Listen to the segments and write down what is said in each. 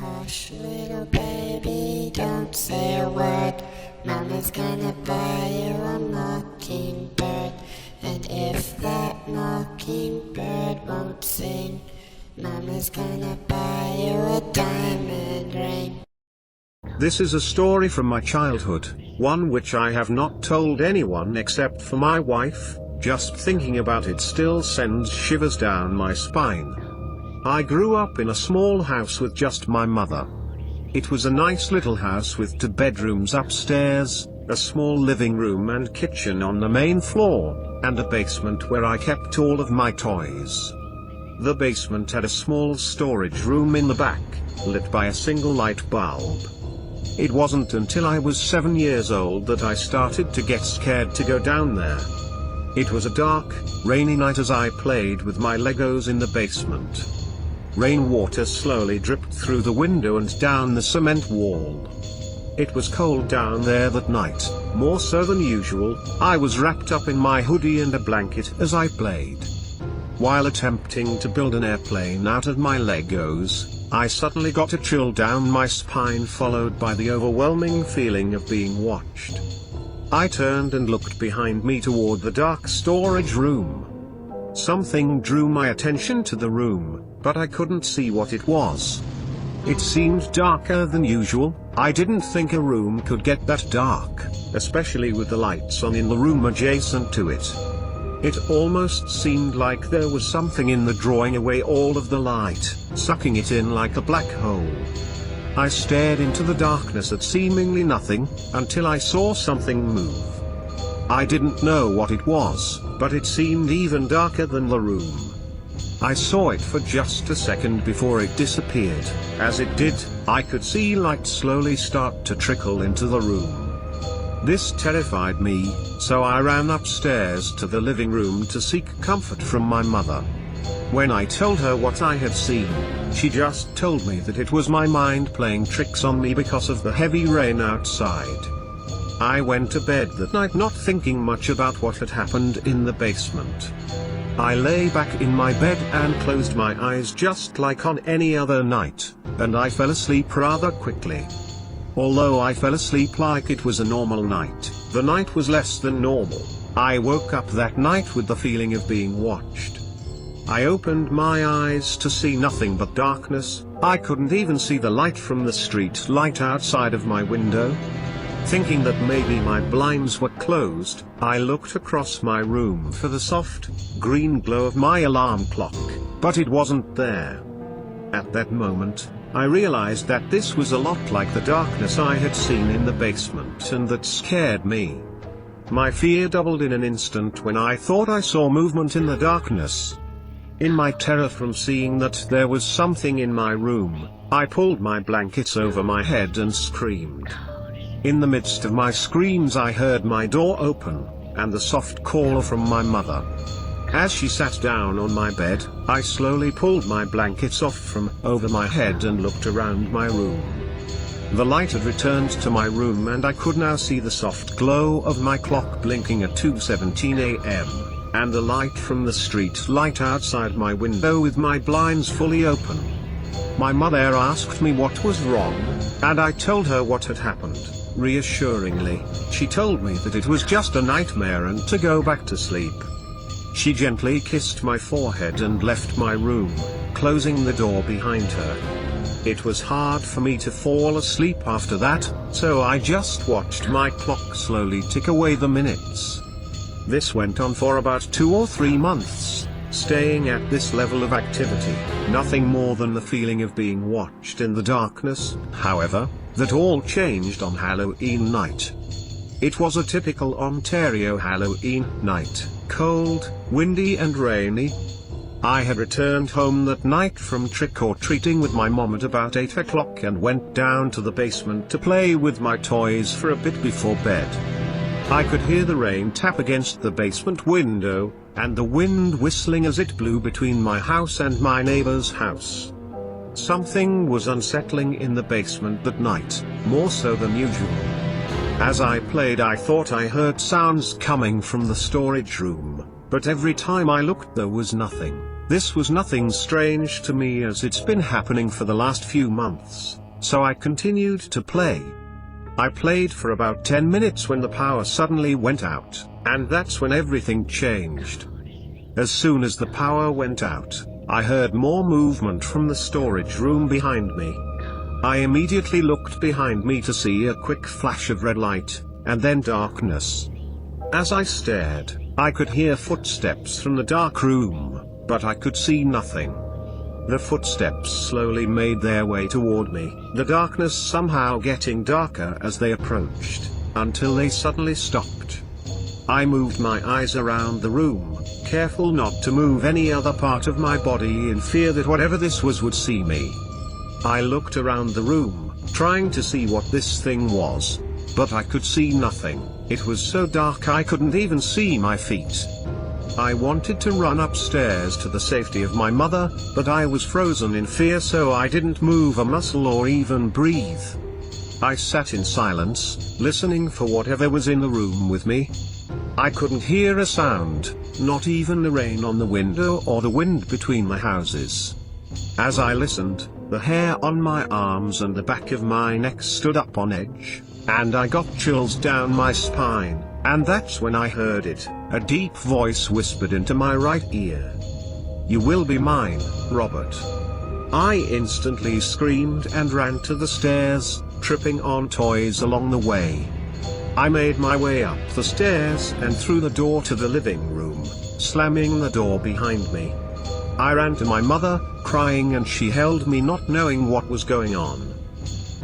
Hush, little baby, don't say a word. Mama's gonna buy you a mockingbird. And if that mockingbird won't sing, Mama's gonna buy you a diamond ring. This is a story from my childhood, one which I have not told anyone except for my wife. Just thinking about it still sends shivers down my spine. I grew up in a small house with just my mother. It was a nice little house with 2 bedrooms upstairs, a small living room and kitchen on the main floor, and a basement where I kept all of my toys. The basement had a small storage room in the back, lit by a single light bulb. It wasn't until I was 7 years old that I started to get scared to go down there. It was a dark, rainy night as I played with my Legos in the basement. Rainwater slowly dripped through the window and down the cement wall. It was cold down there that night, more so than usual. I was wrapped up in my hoodie and a blanket as I played. While attempting to build an airplane out of my Legos, I suddenly got a chill down my spine, followed by the overwhelming feeling of being watched. I turned and looked behind me toward the dark storage room. Something drew my attention to the room, but I couldn't see what it was. It seemed darker than usual. I didn't think a room could get that dark, especially with the lights on in the room adjacent to it. It almost seemed like there was something in the drawing away all of the light, sucking it in like a black hole. I stared into the darkness at seemingly nothing, until I saw something move. I didn't know what it was, but it seemed even darker than the room. I saw it for just a second before it disappeared. As it did, I could see light slowly start to trickle into the room. This terrified me, so I ran upstairs to the living room to seek comfort from my mother. When I told her what I had seen, she just told me that it was my mind playing tricks on me because of the heavy rain outside. I went to bed that night not thinking much about what had happened in the basement. I lay back in my bed and closed my eyes just like on any other night, and I fell asleep rather quickly. Although I fell asleep like it was a normal night, the night was less than normal. I woke up that night with the feeling of being watched. I opened my eyes to see nothing but darkness. I couldn't even see the light from the street light outside of my window. Thinking that maybe my blinds were closed, I looked across my room for the soft, green glow of my alarm clock, but it wasn't there. At that moment, I realized that this was a lot like the darkness I had seen in the basement, and that scared me. My fear doubled in an instant when I thought I saw movement in the darkness. In my terror from seeing that there was something in my room, I pulled my blankets over my head and screamed. In the midst of my screams, I heard my door open, and the soft call from my mother. As she sat down on my bed, I slowly pulled my blankets off from over my head and looked around my room. The light had returned to my room, and I could now see the soft glow of my clock blinking at 2:17 a.m., and the light from the street light outside my window with my blinds fully open. My mother asked me what was wrong, and I told her what had happened. Reassuringly, she told me that it was just a nightmare and to go back to sleep. She gently kissed my forehead and left my room, closing the door behind her. It was hard for me to fall asleep after that, so I just watched my clock slowly tick away the minutes. This went on for about 2 or 3 months, staying at this level of activity, nothing more than the feeling of being watched in the darkness. However, that all changed on Halloween night. It was a typical Ontario Halloween night, cold, windy and rainy. I had returned home that night from trick-or-treating with my mom at about 8 o'clock and went down to the basement to play with my toys for a bit before bed. I could hear the rain tap against the basement window, and the wind whistling as it blew between my house and my neighbor's house. Something was unsettling in the basement that night, more so than usual. As I played, I thought I heard sounds coming from the storage room, but every time I looked there was nothing. This was nothing strange to me as it's been happening for the last few months, so I continued to play. I played for about 10 minutes when the power suddenly went out, and that's when everything changed. As soon as the power went out, I heard more movement from the storage room behind me. I immediately looked behind me to see a quick flash of red light, and then darkness. As I stared, I could hear footsteps from the dark room, but I could see nothing. The footsteps slowly made their way toward me, the darkness somehow getting darker as they approached, until they suddenly stopped. I moved my eyes around the room, careful not to move any other part of my body in fear that whatever this was would see me. I looked around the room, trying to see what this thing was, but I could see nothing. It was so dark I couldn't even see my feet. I wanted to run upstairs to the safety of my mother, but I was frozen in fear, so I didn't move a muscle or even breathe. I sat in silence, listening for whatever was in the room with me. I couldn't hear a sound, not even the rain on the window or the wind between the houses. As I listened, the hair on my arms and the back of my neck stood up on edge, and I got chills down my spine, and that's when I heard it. A deep voice whispered into my right ear. "You will be mine, Robert." I instantly screamed and ran to the stairs, tripping on toys along the way. I made my way up the stairs and through the door to the living room, slamming the door behind me. I ran to my mother, crying, and she held me, not knowing what was going on.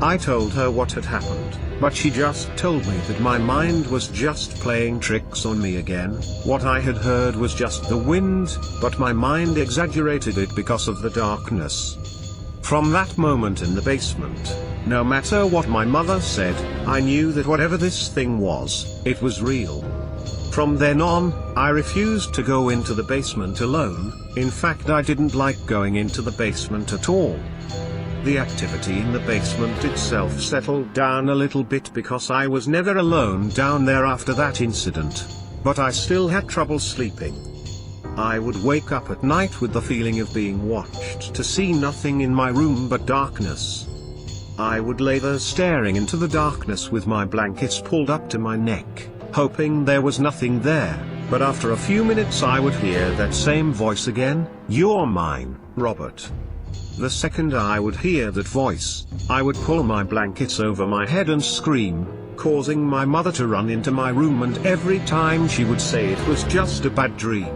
I told her what had happened, but she just told me that my mind was just playing tricks on me again. What I had heard was just the wind, but my mind exaggerated it because of the darkness. From that moment in the basement, no matter what my mother said, I knew that whatever this thing was, it was real. From then on, I refused to go into the basement alone. In fact, I didn't like going into the basement at all. The activity in the basement itself settled down a little bit because I was never alone down there after that incident. But I still had trouble sleeping. I would wake up at night with the feeling of being watched, to see nothing in my room but darkness. I would lay there staring into the darkness with my blankets pulled up to my neck, hoping there was nothing there, but after a few minutes I would hear that same voice again, "You're mine, Robert." The second I would hear that voice, I would pull my blankets over my head and scream, causing my mother to run into my room, and every time she would say it was just a bad dream.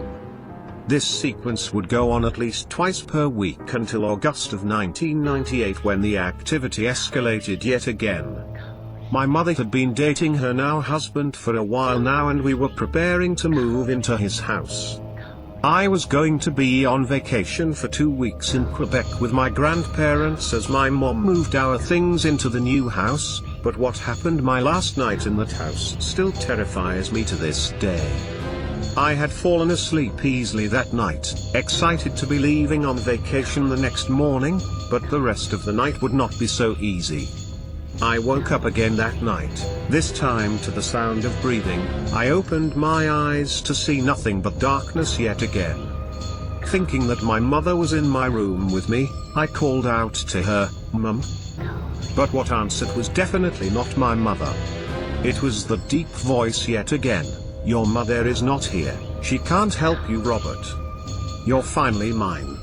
This sequence would go on at least twice per week until August of 1998, when the activity escalated yet again. My mother had been dating her now husband for a while now, and we were preparing to move into his house. I was going to be on vacation for 2 weeks in Quebec with my grandparents as my mom moved our things into the new house, but what happened my last night in that house still terrifies me to this day. I had fallen asleep easily that night, excited to be leaving on vacation the next morning, but the rest of the night would not be so easy. I woke up again that night, this time to the sound of breathing. I opened my eyes to see nothing but darkness yet again. Thinking that my mother was in my room with me, I called out to her, "Mum?" But what answered was definitely not my mother. It was the deep voice yet again. "Your mother is not here, she can't help you, Robert. You're finally mine."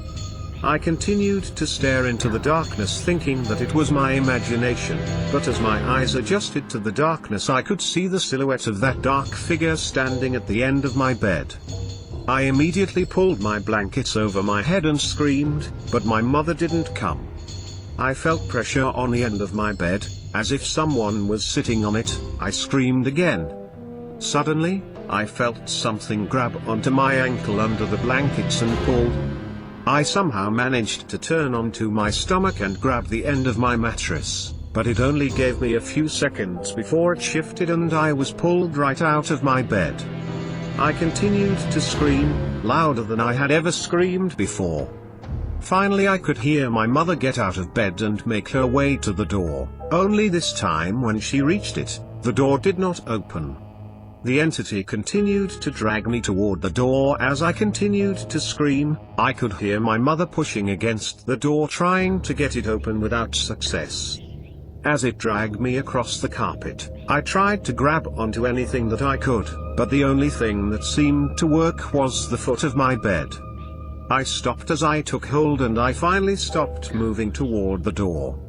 I continued to stare into the darkness, thinking that it was my imagination, but as my eyes adjusted to the darkness I could see the silhouette of that dark figure standing at the end of my bed. I immediately pulled my blankets over my head and screamed, but my mother didn't come. I felt pressure on the end of my bed, as if someone was sitting on it. I screamed again. Suddenly, I felt something grab onto my ankle under the blankets and pull. I somehow managed to turn onto my stomach and grab the end of my mattress, but it only gave me a few seconds before it shifted and I was pulled right out of my bed. I continued to scream, louder than I had ever screamed before. Finally I could hear my mother get out of bed and make her way to the door, only this time when she reached it, the door did not open. The entity continued to drag me toward the door. As I continued to scream, I could hear my mother pushing against the door trying to get it open without success. As it dragged me across the carpet, I tried to grab onto anything that I could, but the only thing that seemed to work was the foot of my bed. I stopped as I took hold and I finally stopped moving toward the door.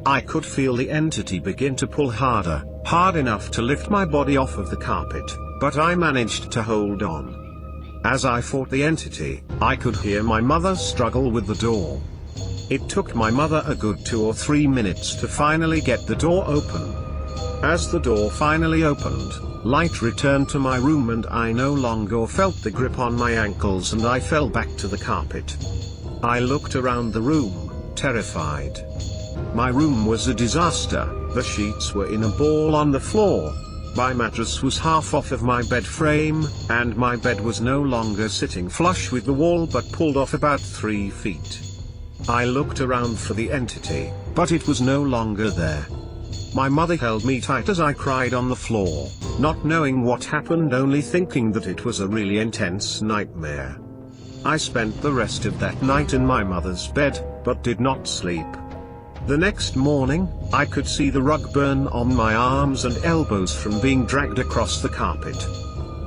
I could feel the entity begin to pull harder, hard enough to lift my body off of the carpet, but I managed to hold on. As I fought the entity, I could hear my mother struggle with the door. It took my mother a good 2 or 3 minutes to finally get the door open. As the door finally opened, light returned to my room and I no longer felt the grip on my ankles and I fell back to the carpet. I looked around the room, terrified. My room was a disaster. The sheets were in a ball on the floor. My mattress was half off of my bed frame, and my bed was no longer sitting flush with the wall but pulled off about 3 feet. I looked around for the entity, but it was no longer there. My mother held me tight as I cried on the floor, not knowing what happened, only thinking that it was a really intense nightmare. I spent the rest of that night in my mother's bed, but did not sleep. The next morning, I could see the rug burn on my arms and elbows from being dragged across the carpet.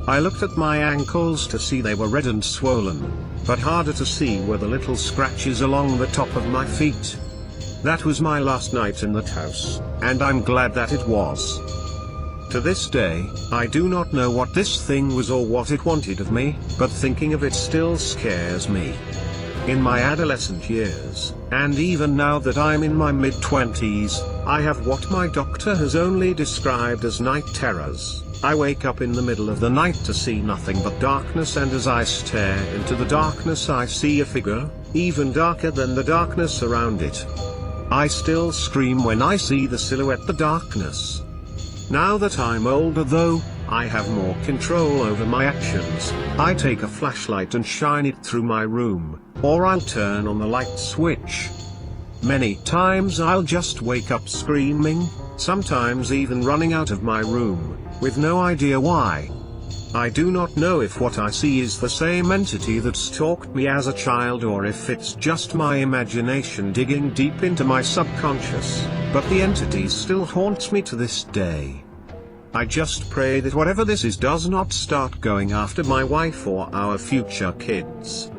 I looked at my ankles to see they were red and swollen, but harder to see were the little scratches along the top of my feet. That was my last night in that house, and I'm glad that it was. To this day, I do not know what this thing was or what it wanted of me, but thinking of it still scares me. In my adolescent years, and even now that I'm in my mid-20s, I have what my doctor has only described as night terrors. I wake up in the middle of the night to see nothing but darkness, and as I stare into the darkness I see a figure, even darker than the darkness around it. I still scream when I see the silhouette, the darkness. Now that I'm older though, I have more control over my actions. I take a flashlight and shine it through my room, or I'll turn on the light switch. Many times I'll just wake up screaming, sometimes even running out of my room, with no idea why. I do not know if what I see is the same entity that stalked me as a child or if it's just my imagination digging deep into my subconscious, but the entity still haunts me to this day. I just pray that whatever this is does not start going after my wife or our future kids.